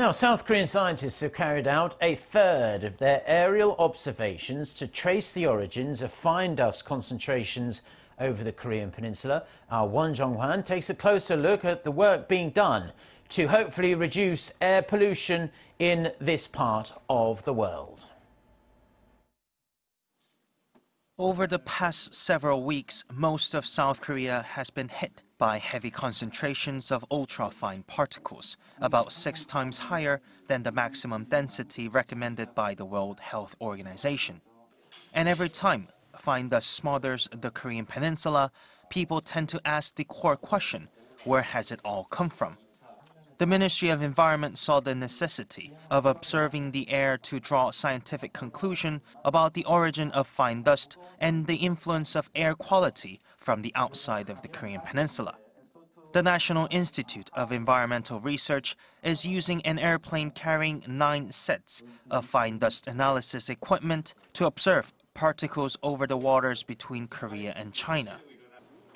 Now, South Korean scientists have carried out a third of their aerial observations to trace the origins of fine dust concentrations over the Korean Peninsula. Our Won Jung-hwan takes a closer look at the work being done to hopefully reduce air pollution in this part of the world. Over the past several weeks, most of South Korea has been hit by heavy concentrations of ultrafine particles, about 6 times higher than the maximum density recommended by the World Health Organization. And every time fine dust smothers the Korean Peninsula, people tend to ask the core question, where has it all come from? The Ministry of Environment saw the necessity of observing the air to draw a scientific conclusion about the origin of fine dust and the influence of air quality from the outside of the Korean Peninsula. The National Institute of Environmental Research is using an airplane carrying 9 sets of fine dust analysis equipment to observe particles over the waters between Korea and China.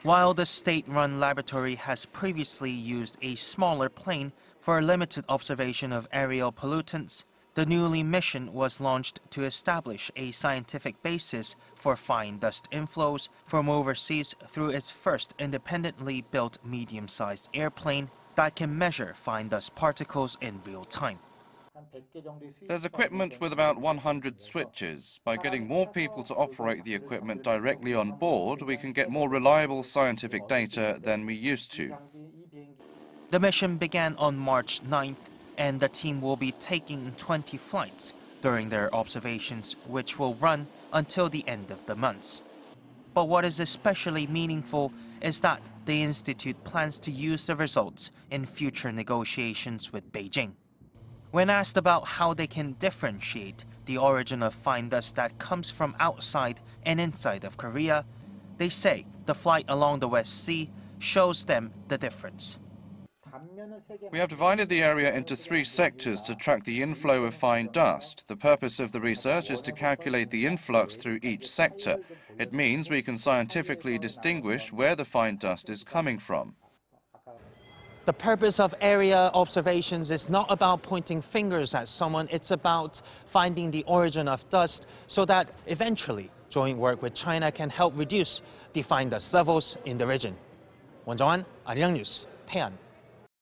While the state-run laboratory has previously used a smaller plane for limited observation of aerial pollutants, the newly mission was launched to establish a scientific basis for fine dust inflows from overseas through its first independently built medium-sized airplane that can measure fine dust particles in real time. There's equipment with about 100 switches. By getting more people to operate the equipment directly on board, we can get more reliable scientific data than we used to. The mission began on March 9th, and the team will be taking 20 flights during their observations, which will run until the end of the month. But what is especially meaningful is that the Institute plans to use the results in future negotiations with Beijing. When asked about how they can differentiate the origin of fine dust that comes from outside and inside of Korea, they say the flight along the West Sea shows them the difference. We have divided the area into 3 sectors to track the inflow of fine dust. The purpose of the research is to calculate the influx through each sector. It means we can scientifically distinguish where the fine dust is coming from. The purpose of area observations is not about pointing fingers at someone, it's about finding the origin of dust so that eventually joint work with China can help reduce the fine dust levels in the region. Won Jung-hwan, Arirang News, Taean.